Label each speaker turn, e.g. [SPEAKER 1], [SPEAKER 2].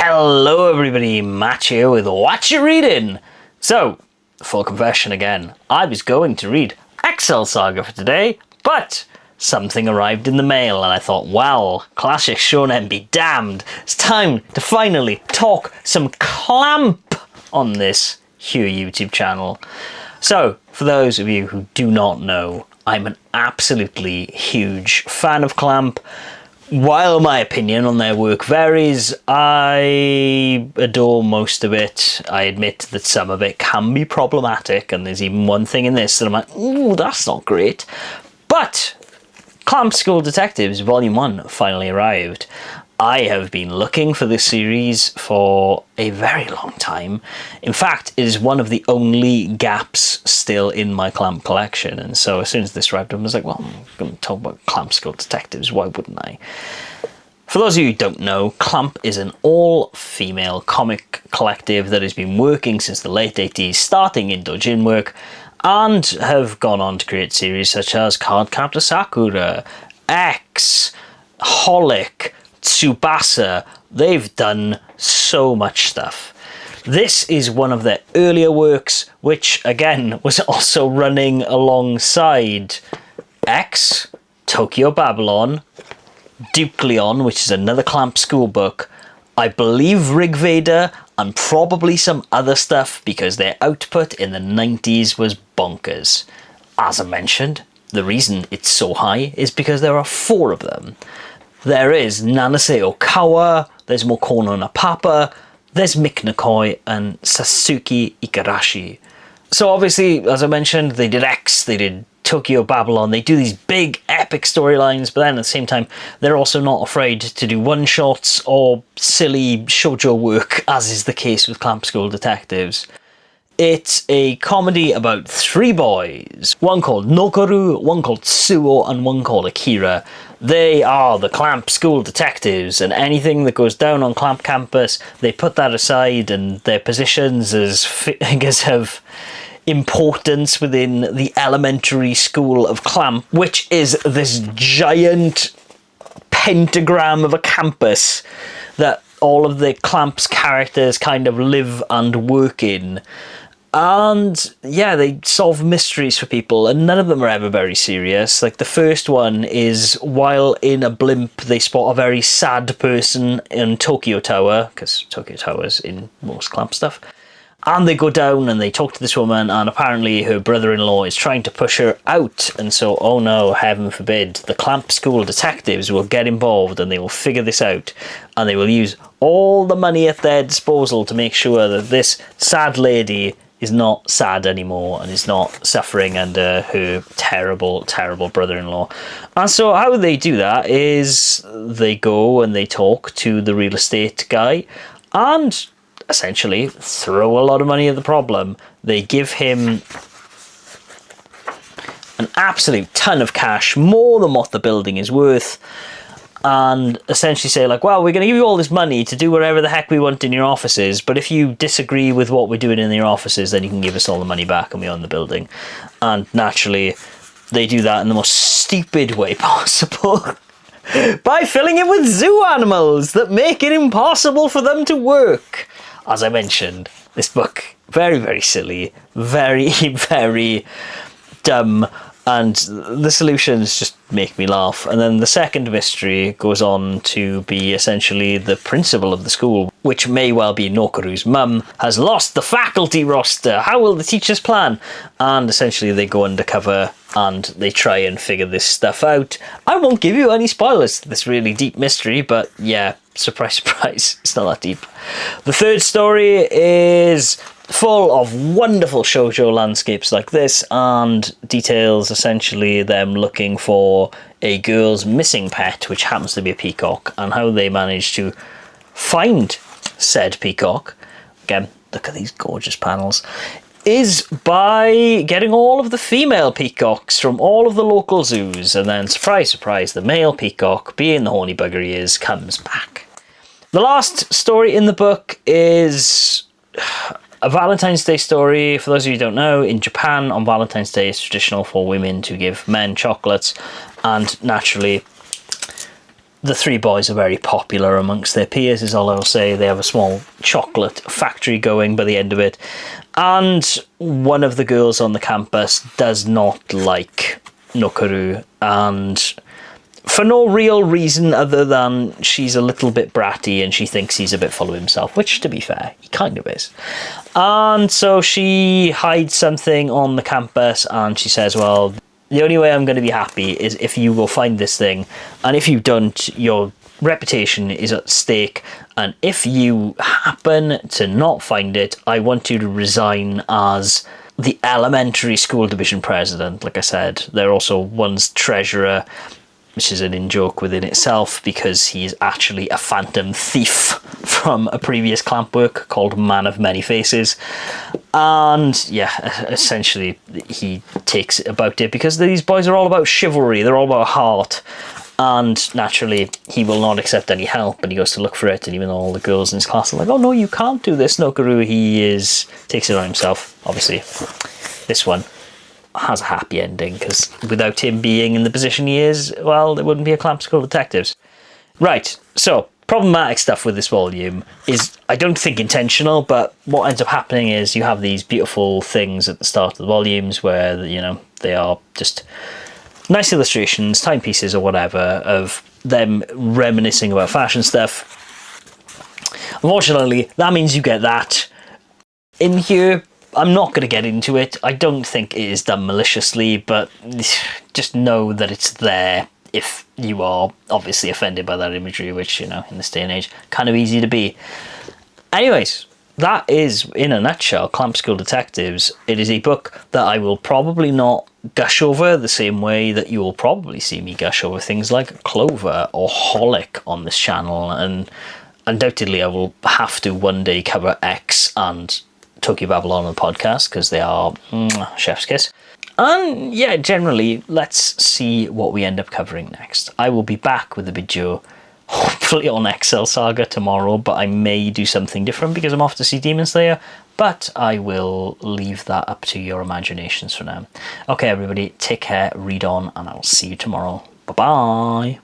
[SPEAKER 1] Hello everybody, Matt here with Watcha Reading. So, full confession again, I was going to read Excel Saga for today, but something arrived in the mail and I thought, well, classic shonen be damned. It's time to finally talk some CLAMP on this here YouTube channel. So, for those of you who do not know, I'm an absolutely huge fan of CLAMP. While my opinion on their work varies, I adore most of it. I admit that some of it can be problematic, and there's even one thing in this that I'm like, ooh, that's not great. But CLAMP School Detectives Volume 1 finally arrived. I have been looking for this series for a very long time. In fact, it is one of the only gaps still in my CLAMP collection. And so as soon as this arrived, I was like, well, I'm going to talk about CLAMP School Detectives. Why wouldn't I? For those of you who don't know, CLAMP is an all-female comic collective that has been working since the late 80s, starting in doujin work, and have gone on to create series such as Cardcaptor Sakura, X, Holic, Tsubasa. They've done so much stuff. This is one of their earlier works, which again was also running alongside X, Tokyo Babylon, Duke Leon, which is another CLAMP school book, I believe Rigveda, and probably some other stuff because their output in the 90s was bonkers. As I mentioned, the reason it's so high is because there are 4 of them. There is Nanase Ohkawa, there's Mokona and Papa, there's Mick Nekoi, and Satsuki Igarashi. So obviously, as I mentioned, they did X, they did Tokyo Babylon, they do these big epic storylines, but then at the same time, they're also not afraid to do one-shots or silly shoujo work, as is the case with CLAMP School Detectives. It's a comedy about 3 boys, one called Nokoru, one called Tsuo, and one called Akira. They are the CLAMP School Detectives, and anything that goes down on CLAMP campus, they put that aside, and their positions as figures of importance within the elementary school of CLAMP, which is this giant pentagram of a campus that all of the CLAMP's characters kind of live and work in. And yeah, they solve mysteries for people, and none of them are ever very serious. Like the first one is while in a blimp, they spot a very sad person in Tokyo Tower, because Tokyo Tower's in most CLAMP stuff. And they go down and they talk to this woman, and apparently her brother-in-law is trying to push her out. And so, oh no, heaven forbid, the CLAMP School Detectives will get involved and they will figure this out. And they will use all the money at their disposal to make sure that this sad lady is not sad anymore and is not suffering under her terrible, terrible brother-in-law. And so how they do that is they go and they talk to the real estate guy and essentially throw a lot of money at the problem. They give him an absolute ton of cash, more than what the building is worth, and essentially say like, well, we're going to give you all this money to do whatever the heck we want in your offices, but if you disagree with what we're doing in your offices, then you can give us all the money back and we own the building. And naturally, they do that in the most stupid way possible by filling it with zoo animals that make it impossible for them to work. As I mentioned, this book, very, very silly, very, very dumb, and the solutions just make me laugh. And then the second mystery goes on to be essentially the principal of the school, which may well be Nokoru's mum, has lost the faculty roster. How will the teachers plan? And essentially they go undercover and they try and figure this stuff out. I won't give you any spoilers to this really deep mystery, but yeah, surprise, surprise, it's not that deep. The third story is full of wonderful shoujo landscapes like this and details essentially them looking for a girl's missing pet, which happens to be a peacock, and how they manage to find said peacock. Again, look at these gorgeous panels. Is by getting all of the female peacocks from all of the local zoos, and then surprise, surprise, the male peacock, being the horny bugger he is, comes back. The last story in the book is a Valentine's Day story. For those of you who don't know, in Japan on Valentine's Day it's traditional for women to give men chocolates, and naturally the three boys are very popular amongst their peers, is all I'll say. They have a small chocolate factory going by the end of it. And one of the girls on the campus does not like Nokoru, and for no real reason other than she's a little bit bratty and she thinks he's a bit full of himself, which, to be fair, he kind of is. And so she hides something on the campus and she says, well, the only way I'm going to be happy is if you will find this thing, and if you don't, your reputation is at stake, and if you happen to not find it, I want you to resign as the elementary school division president. Like I said, they're also one's treasurer, which is an in-joke within itself because he's actually a phantom thief from a previous Clamp work called Man of Many Faces. And yeah, essentially he takes it about it because these boys are all about chivalry, they're all about heart. And naturally, he will not accept any help, and he goes to look for it, and even though all the girls in his class are like, oh no, you can't do this, Nokoru, takes it on himself. Obviously, this one has a happy ending, because without him being in the position he is, well, there wouldn't be a Clamp School of Detectives. Right, so, problematic stuff with this volume is, I don't think intentional, but what ends up happening is you have these beautiful things at the start of the volumes where, you know, they are just nice illustrations, timepieces or whatever, of them reminiscing about fashion stuff. Unfortunately, that means you get that. In here, I'm not going to get into it. I don't think it is done maliciously, but just know that it's there if you are obviously offended by that imagery, which, you know, in this day and age, kind of easy to be. Anyways, that is, in a nutshell, Clamp School Detectives. It is a book that I will probably not gush over the same way that you will probably see me gush over things like Clover or Holic on this channel, and undoubtedly I will have to one day cover X and Tokyo Babylon on the podcast because they are chef's kiss. And yeah, generally, let's see what we end up covering next. I will be back with a video hopefully on XL Saga tomorrow, but I may do something different because I'm off to see Demon Slayer, but I will leave that up to your imaginations for now. Okay, everybody, take care, read on, and I will see you tomorrow. Bye-bye.